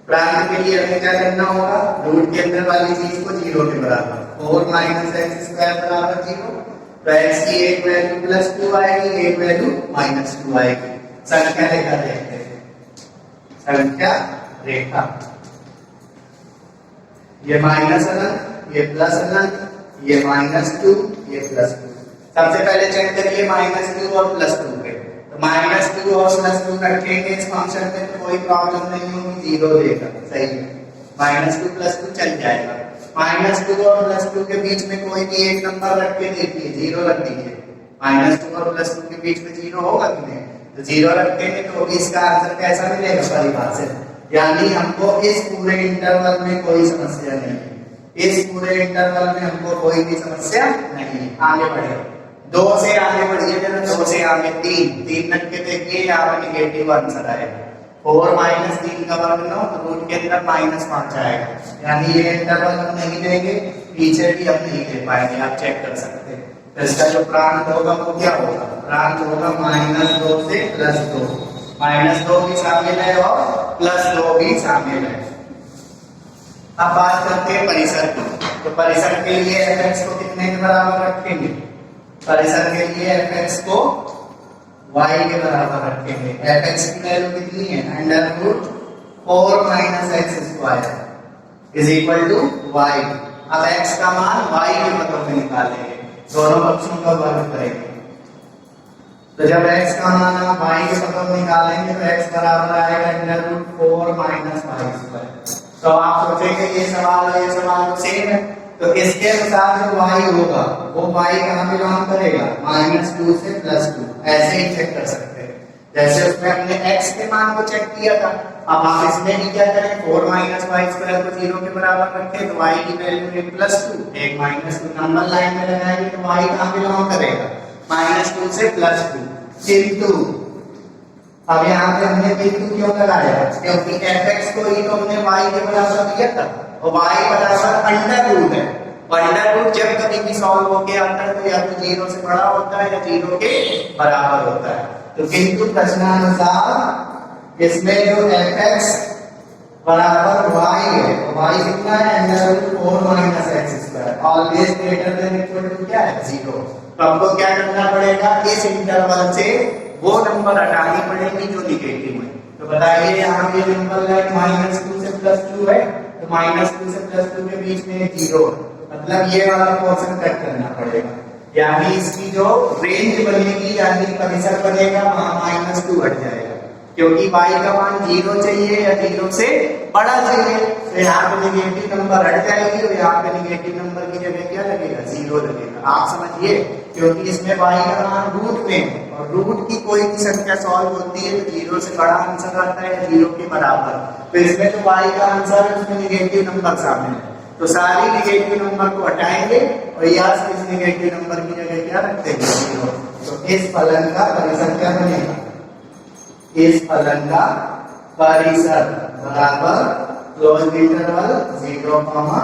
प्रांत के लिए हमें क्या करना होगा, रूट के अंदर वाली चीज को 0 के बराबर, 4 - x² बराबर 0, तो x की एक वैल्यू +2 आएगी, एक वैल्यू -2 आएगी। संख्या रेखा देखते हैं, संख्या रेखा, ये माइनस अनंत, ये प्लस अनंत, ये -2, ये +2। सबसे पहले चेक करिए -2 और +2 पे, तो -2 और +2 रखेंगे इस फंक्शन में तो कोई प्रॉब्लम नहीं होगी, 0 देगा, सही है, -2 + 2 चल जाएगा। -2 और +2 के बीच में कोई भी एक नंबर रख के देखिए, 0 रख दीजिए। -2 और +2 के बीच में 0 होगा कि नहीं? तो 0 रखेंगे तो इसका आंसर कैसा मिलेगा परिभाषित, यानी हमको इस पूरे इंटरवल में कोई समस्या नहीं है, इस पूरे इंटरवल में हमको कोई भी समस्या नहीं है। आगे बढ़े, 2 से आगे बढ़िए जरा, 2 से आगे 3 रख के देखिए, यहाँ पे निगेटिव आंसर आएगा। 4 - 3 का वर्ग 9, तो रूट के अंदर -5 आएगा, यानी ये इंटरवल हम नहीं लेंगे, पीछे भी हम नहीं ले पाएंगे, आप चेक कर सकते हैं। तो इसका जो प्रांत होगा वो क्या होगा? प्रांत होगा -2 से +2, -2 भी शामिल है और +2 भी शामिल है। अब बात करते हैं परिसर की। तो परिसर के लिए fx को कितने के बराबर रखेंगे? परिसर के लिए fx को y के बराबर रखेंगे। fx की वैल्यू कितनी है? √4 - x² is equal to y। अब x का मान y के पदों में निकालेंगे, दोनों पक्षों का वर्ग करेंगे। तो जब x का मान हम y के पदों में निकालेंगे तो x बराबर आएगा √4 - y²। तो आप सोचेंगे ये सवाल और ये सवाल तो सेम है, तो इसके अनुसार जो y होगा वो y कहाँ बिलोंग करेगा? -2 से +2, ऐसे ही चेक कर सकते हैं जैसे उसमें हमने x के मान को चेक किया था। अब आप इसमें भी क्या करें, 4 - y² को 0 के बराबर रखें तो y की वैल्यू एक +2 एक -2 नंबर लाइन में लगाएंगे तो y कहाँ बिलोंग करेगा? -2 से +2। किंतु अब यहाँ पे हमने बिंदु क्यों लगाया? क्योंकि fx को ही तो हमने y के बराबर दिया था और y बराबर √, है। √, जब कभी भी सॉल्व होके आता है तो या तो 0 से बड़ा होता है या 0 के बराबर होता है। तो किंतु प्रश्नानुसार इसमें जो fx बराबर y है, y कितना है? √4 - x², always greater than equal to क्या है? 0। तो हमको क्या करना पड़ेगा? इस इंटरवल से वो नंबर हटानी पड़ेगी जो निगेटिव है। तो बताइए यहाँ पे नंबर है -2 से +2 है, तो -2 से +2 के बीच में 0 है, मतलब ये वाला पोर्शन कट करना पड़ेगा, यानी इसकी जो रेंज बनेगी यानी परिसर बनेगा वहां -2 हट जाएगा, क्योंकि y का मान 0 चाहिए या 0 से बड़ा चाहिए। तो यहाँ पे निगेटिव नंबर हट जाएगी और यहाँ पे निगेटिव नंबर की जगह क्या लगेगा? 0 लगेगा। आप समझिए, क्योंकि इसमें y का मान रूट में, और रूट की कोई भी संख्या सॉल्व होती है तो 0 से बड़ा आंसर आता है या 0 के बराबर। तो इसमें जो y का आंसर है उसमें निगेटिव नंबर शामिल है, तो सारी निगेटिव नंबर को हटाएंगे और यहाँ से इस निगेटिव नंबर की जगह क्या रख देंगे? 0। तो इस फलन का परिसर क्या बनेगा? इस फलन का परिसर बराबर क्लोज इंटरवल 0,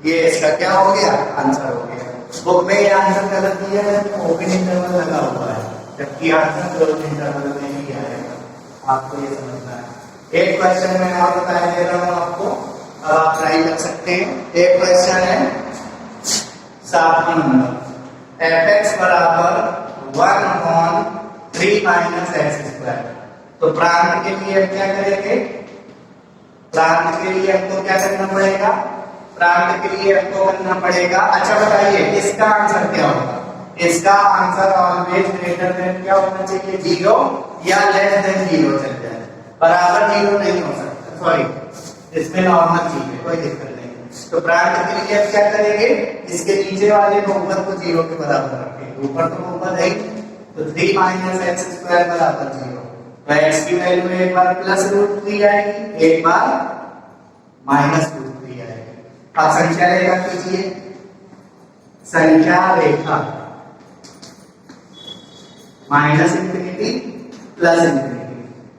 ये इसका क्या हो गया? आंसर हो गया। बुक में ये आंसर गलत दिया है, ओपन इंटरवल लगा हुआ है, जबकि आंसर क्लोज इंटरवल में ही आएगा। आपको ये समझना है। एक क्वेश्चन मैं और बता दे रहा हूँ आपको, अब आप ट्राई कर सकते हैं। एक क्वेश्चन है 7वां नंबर, fx बराबर 1/3 - x²। तो प्रांत के लिए हम क्या करेंगे? प्रांत के लिए हमको क्या करना पड़ेगा? प्रांत के लिए हमको करना पड़ेगा, अच्छा बताइए इसका आंसर क्या होगा? इसका आंसर ऑलवेज ग्रेटर देन क्या होना चाहिए? 0 या लेस देन 0 चल जाए, बराबर 0 नहीं हो सकता, सॉरी इसमें नॉर्मल चीज है, कोई दिक्कत नहीं। तो प्रांत के लिए अब क्या करेंगे? इसके नीचे वाले बहुपद को 0 के बराबर रखेंगे, ऊपर तो बहुपद है, तो 3 - x² बराबर 0। तो x की वैल्यू एक बार +√3 आएगी, एक बार -√3 आएगी। अब संख्या रेखा कीजिए, संख्या रेखा -∞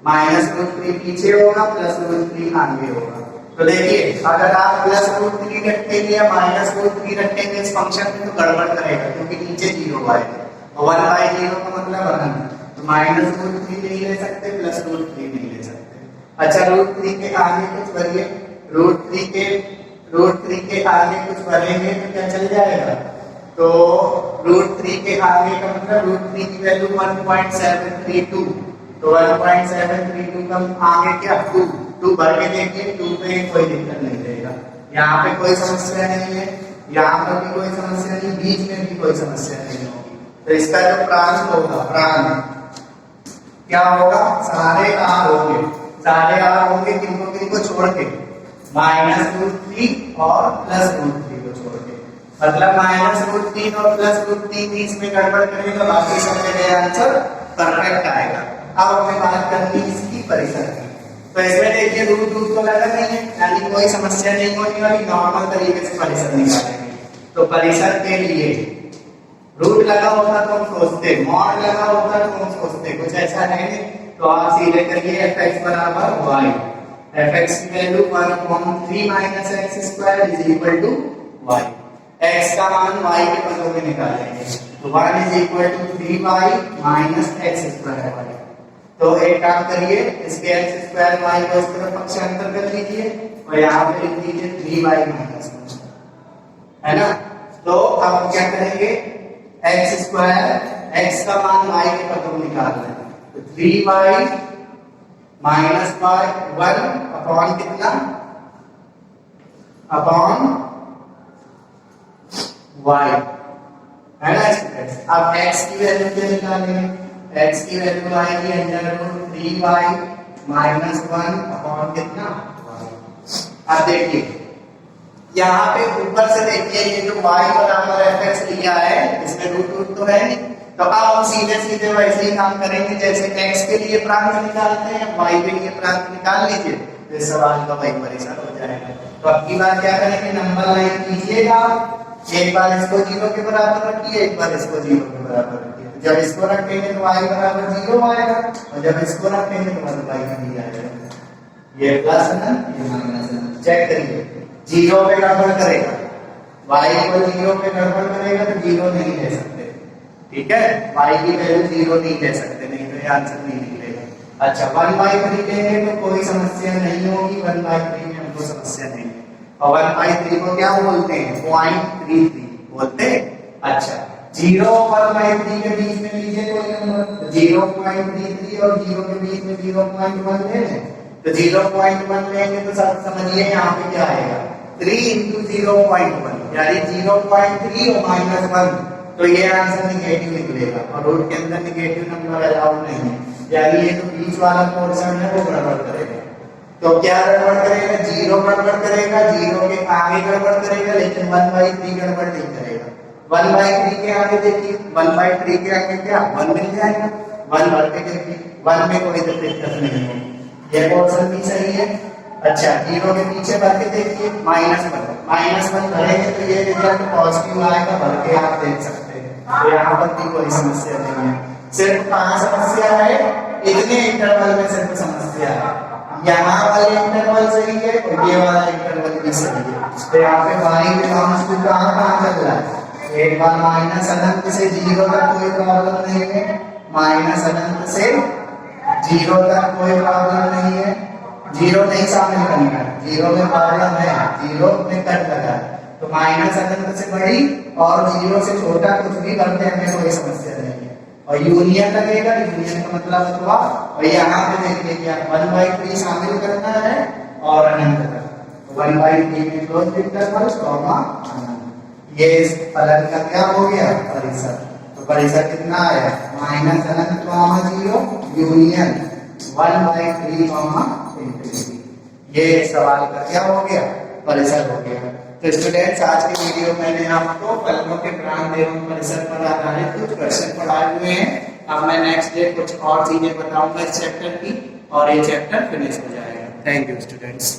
-√3 पीछे होगा, +√3 आगे होगा। तो देखिए अगर आप +√3 रखेंगे या -√3 रखेंगे इस फंक्शन में तो गड़बड़ करेगा, क्योंकि नीचे 0 आएगा और 1/0 का मतलब 1, तो -√3 नहीं ले सकते, +√3 नहीं ले सकते। अच्छा √3 के आगे कुछ भरिए, √3 के आगे कुछ भरेंगे तो क्या चल जाएगा? तो √3 के आगे का मतलब √3 की वैल्यू 1.732, तो 1.732 का आगे क्या 2 भर के देखिए, 2 पे कोई दिक्कत नहीं रहेगा, यहाँ पे कोई समस्या नहीं है, यहाँ पर भी कोई समस्या नहीं, बीच में भी कोई समस्या नहीं होगी। तो इसका जो प्रांत होगा, प्रांत क्या होगा? सारे R होंगे, किनको किनको छोड़ के, -√3 और प्लस रूट 3 को छोड़ के, मतलब माइनस रूट 3 और प्लस रूट 3 बीच में गड़बड़ करेगा, बाकी सब जगह आंसर परफेक्ट आएगा। अब हमें बात करनी है इसकी परिसर की। तो इसमें देखिए रूट रूट तो लगा नहीं है, यानी कोई समस्या नहीं होने वाली, नॉर्मल तरीके से परिसर निकालेंगे। तो परिसर के लिए रूट लगा होता तो हम सोचते, मॉड लगा होता तो हम सोचते, कुछ ऐसा है नहीं। तो आप सीधे करिए fx बराबर y, fx की वैल्यू 1/3 minus x square is equal to y, x का मान y के पदों में निकालेंगे, तो 1 is equal to 3y minus x square y। तो एक काम करिए, इसके एक्स स्क्वायर y को इस तरफ पक्षांतर कर लीजिए और यहाँ पे लिख दीजिए 3y माइनस 1, है ना। तो अब हम क्या करेंगे, एक्स स्क्वायर, x का मान y के पदों में निकालना है, तो 3y माइनस 1 अपॉन कितना, अपॉन y, है ना स्टूडेंट्स। अब x की वैल्यू क्या निकालेंगे, x की वैल्यू आएगी under root 3y minus 1 upon कितना y। अब देखिए यहाँ पे ऊपर से देखिए ये जो y बराबर fx लिया है, इसमें रूट रूट तो है नहीं, तो अब हम सीधे सीधे वैसे ही काम करेंगे जैसे x के लिए प्रांत निकालते हैं, y के लिए प्रांत निकाल लीजिए, तो इस सवाल का वही परिसर हो जाएगा। तो अब की बार क्या करेंगे, नंबर लाइन कीजिएगा, एक बार इसको 0 के बराबर रखिए, एक बार इसको 0 के बराबर रखिए। जब इसको रखेंगे तो y बराबर 0 आएगा, और जब इसको रखेंगे तो 1/3 आएगा। ये प्लस है ना, ये माइनस है, चेक करिए, 0 पे गड़बड़ करेगा, y को 0 पे गड़बड़ करेगा तो 0 नहीं ले सकते, ठीक है, y की वैल्यू 0 नहीं ले सकते, नहीं तो ये आंसर नहीं निकलेगा। अच्छा 1/3 लेंगे तो कोई समस्या नहीं होगी, 1/3 में हमको समस्या नहीं, और 1/3 को क्या बोलते हैं, 0.33 बोलते हैं। अच्छा 0 और 1/3 के बीच में लीजिए कोई नंबर, 0.33 और 0 के बीच में 0.1 ले लें, तो 0.1 लेंगे तो सब समझिए यहाँ पे क्या आएगा, 3 into 0.1 यानी 0.3 और -1, तो ये आंसर निगेटिव निकलेगा, और रूट के अंदर निगेटिव नंबर अलाउड नहीं है, यानी ये जो बीच वाला पोर्शन है वो गड़बड़ करेगा। तो क्या गड़बड़ करेगा, 0 गड़बड़ करेगा, 0 के आगे गड़बड़ करेगा, लेकिन 1/3 गड़बड़ नहीं करेगा। 1/3 के आगे देखिए, 1/3 के आगे क्या 1 मिल जाएगा, 1 भर के देखिए, 1 में कोई दिक्कत नहीं होगी, ये पोर्शन भी सही है। अच्छा 0 के पीछे भर के देखिए, -1 भरेंगे तो ये रिजल्ट पॉजिटिव आएगा, भर के आप देख सकते हैं, तो यहाँ पर भी कोई समस्या नहीं है। सिर्फ कहाँ समस्या है, इतने इंटरवल में सिर्फ समस्या है, यहाँ वाले इंटरवल सही है और ये वाला इंटरवल भी सही है। तो यहाँ पे y बिलोंग्स टू कहाँ चल रहा है, एक बार माइनस अनंत से 0 तक कोई प्रॉब्लम नहीं है, माइनस अनंत से 0 तक कोई प्रॉब्लम नहीं है, 0 नहीं शामिल करना है, 0 में प्रॉब्लम है, 0 में कट लगा है, तो माइनस अनंत से बड़ी और 0 से छोटा कुछ भी करते हैं कोई समस्या नहीं है, और यूनियन लगेगा, यूनियन का मतलब हुआ, और यहाँ पे देखिए क्या 1/3 शामिल करना है और अनंत तक, 1/3 में क्लोज इंटरवल कॉमा अनंत, ये इस फलन का क्या हो गया, परिसर। तो परिसर कितना आया, माइनस अनंत कॉमा 0 यूनियन 1/3 कॉमा इंफिनिटी, ये सवाल का क्या हो गया, परिसर हो गया। तो स्टूडेंट्स आज के वीडियो में मैंने आपको फलनों के प्रांत एवं परिसर पर आधारित कुछ क्वेश्चन पढ़ाए हुए हैं। अब मैं नेक्स्ट डे कुछ और चीजें बताऊंगा इस चैप्टर की, और ये चैप्टर फिनिश हो जाएगा। Thank you students.